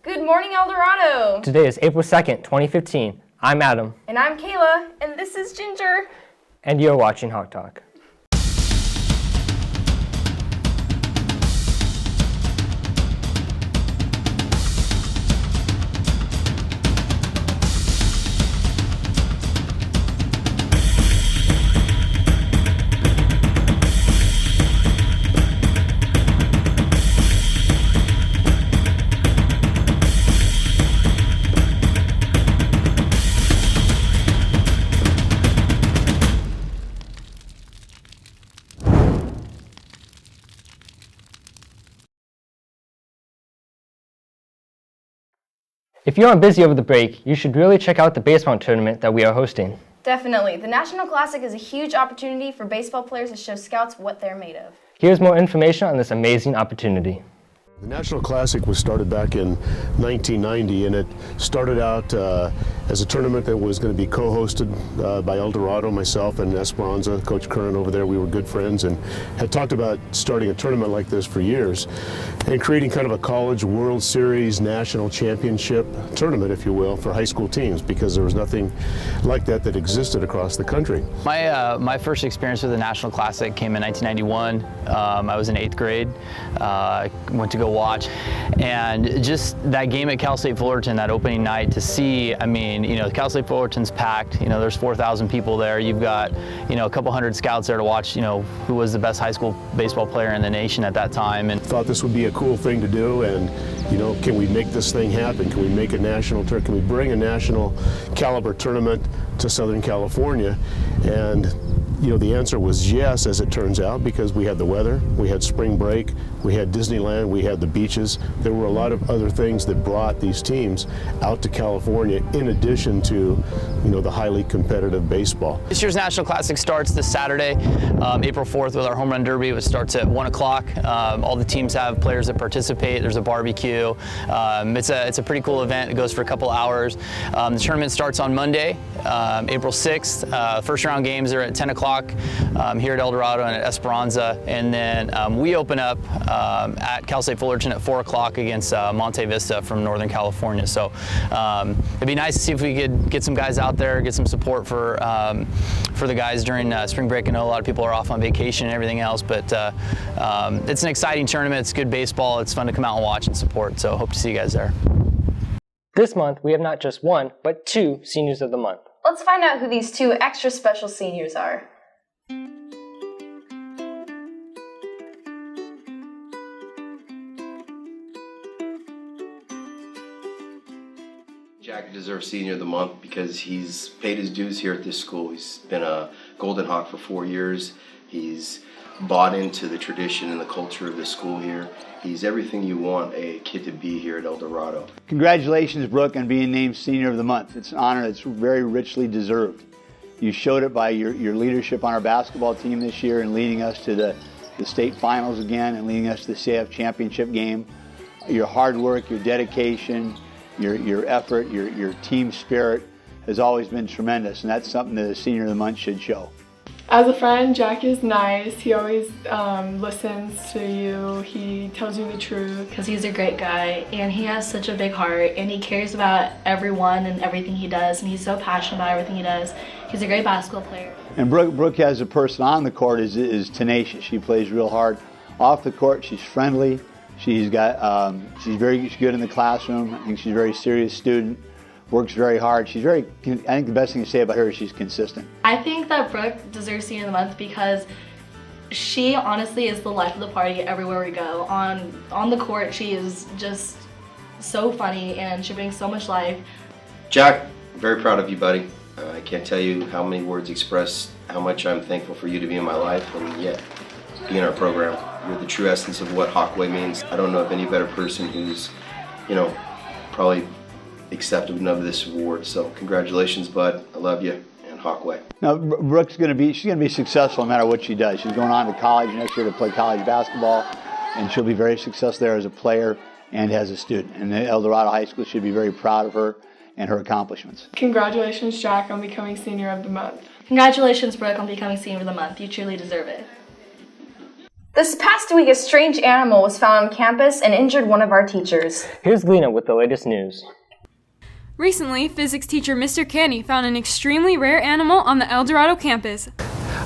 Good morning, El Dorado. Today is April 2nd, 2015. I'm Adam. And I'm Kayla, and this is Ginger. And you're watching Hawk Talk. If you aren't busy over the break, you should really check out the baseball tournament that we are hosting. Definitely. The National Classic is a huge opportunity for baseball players to show scouts what they're made of. Here's more information on this amazing opportunity. The National Classic was started back in 1990, and it started out as a tournament that was going to be co-hosted by El Dorado, myself, and Esperanza, Coach Curran over there. We were good friends and had talked about starting a tournament like this for years and creating kind of a college World Series national championship tournament, if you will, for high school teams, because there was nothing like that existed across the country. My first experience with the National Classic came in 1991. I was in 8th grade. I went to go watch, and just that game at Cal State Fullerton, that opening night, to see, I mean, you know, Cal State Fullerton's packed, you know, there's 4,000 people there. You've got, you know, a couple hundred scouts there to watch, you know, who was the best high school baseball player in the nation at that time. And thought this would be a cool thing to do, and, you know, can we make this thing happen? Can we make a national tournament? Can we bring a national caliber tournament to Southern California? And you know, the answer was yes, as it turns out, because we had the weather, we had spring break, we had Disneyland, we had the beaches. There were a lot of other things that brought these teams out to California in addition to, you know, the highly competitive baseball. This year's National Classic starts this Saturday, April 4th, with our home run derby, which starts at 1 o'clock. All the teams have players that participate. There's a barbecue. It's a pretty cool event. It goes for a couple hours. The tournament starts on Monday, April 6th. First round games are at 10 o'clock here at El Dorado and at Esperanza. And then we open up at Cal State Fullerton at 4 o'clock against Monte Vista from Northern California. So it'd be nice to see if we could get some guys out there, get some support for the guys during spring break. I know a lot of people are off on vacation and everything else, but it's an exciting tournament. It's good baseball. It's fun to come out and watch and support. So hope to see you guys there. This month, we have not just one, but two Seniors of the Month. Let's find out who these two extra special seniors are. Jack deserves Senior of the Month because he's paid his dues here at this school. He's been a Golden Hawk for 4 years. He's bought into the tradition and the culture of the school here. He's everything you want a kid to be here at El Dorado. Congratulations, Brooke, on being named Senior of the Month. It's an honor that's very richly deserved. You showed it by your leadership on our basketball team this year and leading us to the state finals again and leading us to the CIF championship game. Your hard work, your dedication, your effort, your team spirit has always been tremendous, and that's something that a Senior of the Month should show. As a friend, Jack is nice. He always listens to you. He tells you the truth. Because he's a great guy, and he has such a big heart, and he cares about everyone and everything he does, and he's so passionate about everything he does. He's a great basketball player. And Brooke, as a person on the court, is tenacious. She plays real hard. Off the court, she's friendly. She's very good in the classroom. I think she's a very serious student. Works very hard. I think the best thing to say about her is she's consistent. I think that Brooke deserves Senior of the Month because she honestly is the life of the party everywhere we go. On the court, she is just so funny and she brings so much life. Jack, very proud of you, buddy. I can't tell you how many words express how much I'm thankful for you to be in my life and yet be in our program. You're the true essence of what Hawkway means. I don't know of any better person who's, you know, probably accepted enough of this award. So congratulations, bud. I love you, and Hawkway. Now, Brooke's going to be successful no matter what she does. She's going on to college next year to play college basketball, and she'll be very successful there as a player and as a student. And El Dorado High School should be very proud of her and her accomplishments. Congratulations, Jack, on becoming Senior of the Month. Congratulations, Brooke, on becoming Senior of the Month. You truly deserve it. This past week, a strange animal was found on campus and injured one of our teachers. Here's Lena with the latest news. Recently, physics teacher Mr. Canny found an extremely rare animal on the El Dorado campus.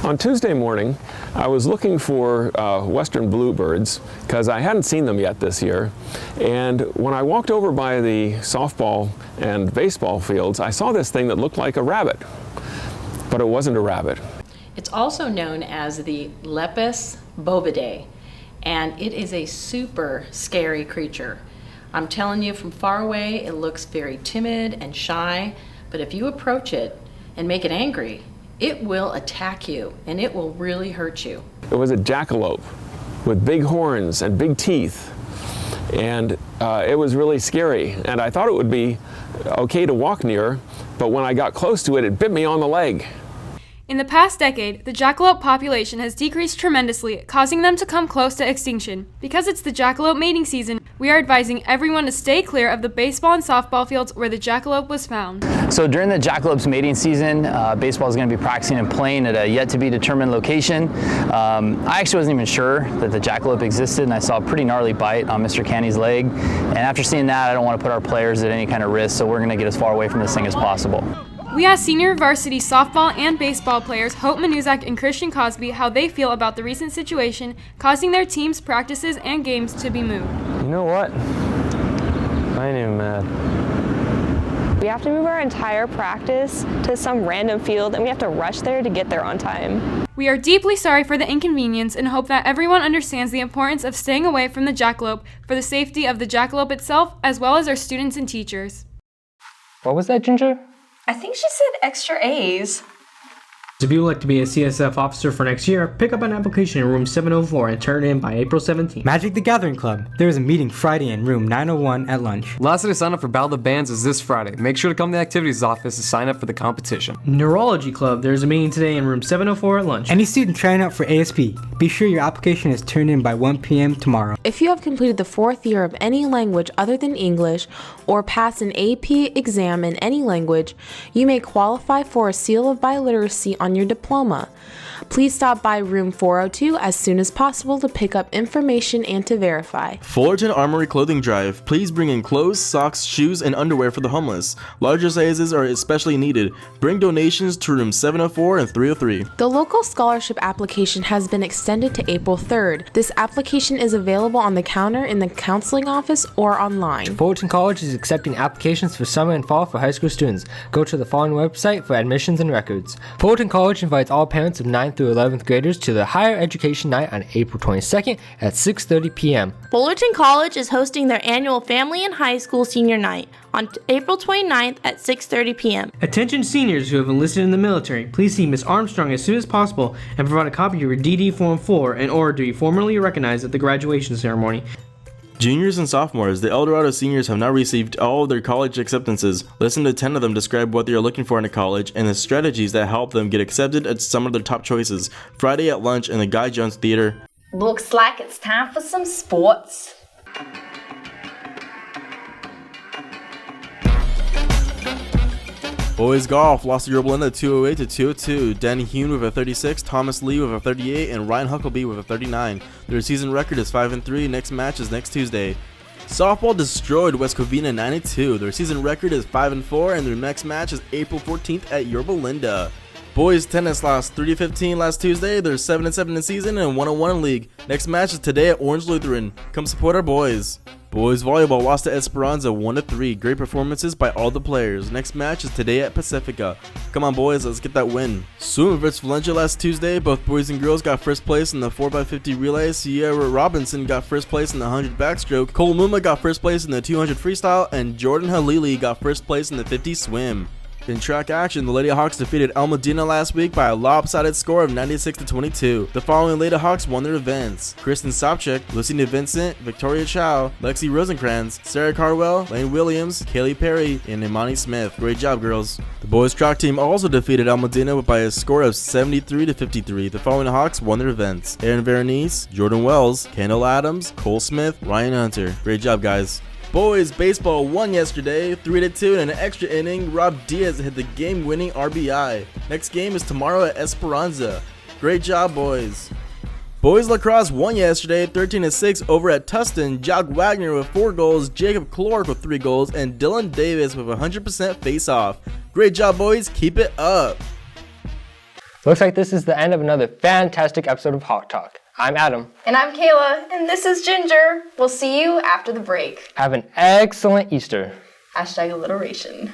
On Tuesday morning, I was looking for western bluebirds because I hadn't seen them yet this year. And when I walked over by the softball and baseball fields, I saw this thing that looked like a rabbit, but it wasn't a rabbit. It's also known as the Lepus bovidae, and it is a super scary creature. I'm telling you, from far away, it looks very timid and shy, but if you approach it and make it angry, it will attack you, and it will really hurt you. It was a jackalope with big horns and big teeth, and it was really scary. And I thought it would be okay to walk near, but when I got close to it, it bit me on the leg. In the past decade, the jackalope population has decreased tremendously, causing them to come close to extinction. Because it's the jackalope mating season, we are advising everyone to stay clear of the baseball and softball fields where the jackalope was found. So during the jackalope's mating season, baseball is going to be practicing and playing at a yet-to-be-determined location. I actually wasn't even sure that the jackalope existed, and I saw a pretty gnarly bite on Mr. Canny's leg. And after seeing that, I don't want to put our players at any kind of risk, so we're going to get as far away from this thing as possible. We asked senior varsity softball and baseball players Hope Manuzak and Christian Cosby how they feel about the recent situation causing their team's practices and games to be moved. You know what? I ain't even mad. We have to move our entire practice to some random field, and we have to rush there to get there on time. We are deeply sorry for the inconvenience and hope that everyone understands the importance of staying away from the jackalope for the safety of the jackalope itself as well as our students and teachers. What was that, Ginger? I think she said extra A's. If you would like to be a CSF officer for next year, pick up an application in room 704 and turn it in by April 17th. Magic the Gathering Club. There is a meeting Friday in room 901 at lunch. Last day to sign up for Battle of the Bands is this Friday. Make sure to come to the activities office to sign up for the competition. Neurology Club. There is a meeting today in room 704 at lunch. Any student trying out for ASP, be sure your application is turned in by 1 p.m. tomorrow. If you have completed the 4th year of any language other than English or passed an AP exam in any language, you may qualify for a seal of biliteracy on your diploma. Please stop by room 402 as soon as possible to pick up information and to verify. Fullerton Armory Clothing Drive. Please bring in clothes, socks, shoes, and underwear for the homeless. Larger sizes are especially needed. Bring donations to room 704 and 303. The local scholarship application has been extended to April 3rd. This application is available on the counter in the counseling office or online. Fullerton College is accepting applications for summer and fall for high school students. Go to the following website for admissions and records. Fullerton College invites all parents of 9th through 11th graders to the Higher Education Night on April 22nd at 6:30 p.m. Fullerton College is hosting their annual Family and High School Senior Night on April 29th at 6:30 p.m. Attention seniors who have enlisted in the military, please see Ms. Armstrong as soon as possible and provide a copy of your DD Form 4 in order to be formally recognized at the graduation ceremony. Juniors and sophomores, the El Dorado seniors have now received all of their college acceptances. Listen to 10 of them describe what they are looking for in a college and the strategies that help them get accepted at some of their top choices. Friday at lunch in the Guy Jones Theater. Looks like it's time for some sports. Boys golf lost to Yorba Linda 208 to 202. Danny Hune with a 36, Thomas Lee with a 38, and Ryan Huckleby with a 39. Their season record is 5-3. Next match is next Tuesday. Softball destroyed West Covina 9-2. Their season record is 5-4, and their next match is April 14th at Yorba Linda. Boys tennis lost 3-15 last Tuesday. They're 7-7 in season and 1-1 in league. Next match is today at Orange Lutheran. Come support our boys. Boys volleyball lost to Esperanza 1-3. Great performances by all the players. Next match is today at Pacifica. Come on boys, let's get that win. Swim vs Valencia last Tuesday. Both boys and girls got first place in the 4x50 relay. Sierra Robinson got first place in the 100 backstroke. Cole Muma got first place in the 200 freestyle. And Jordan Halili got first place in the 50 swim. In track action, the Lady Hawks defeated El Medina last week by a lopsided score of 96-22. The following Lady Hawks won their events: Kristen Sopchik, Lucinda Vincent, Victoria Chow, Lexi Rosencrantz, Sarah Carwell, Lane Williams, Kaylee Perry, and Imani Smith. Great job, girls. The boys track team also defeated El Medina by a score of 73-53. The following Hawks won their events: Aaron Vernice, Jordan Wells, Kendall Adams, Cole Smith, Ryan Hunter. Great job, guys. Boys baseball won yesterday, 3-2 in an extra inning. Rob Diaz hit the game-winning RBI. Next game is tomorrow at Esperanza. Great job, boys. Boys lacrosse won yesterday 13-6 over at Tustin. Jock Wagner with 4 goals, Jacob Clark with 3 goals, and Dylan Davis with 100% face-off. Great job, boys. Keep it up. Looks like this is the end of another fantastic episode of Hawk Talk. I'm Adam. And I'm Kayla, and this is Ginger. We'll see you after the break. Have an excellent Easter. #alliteration.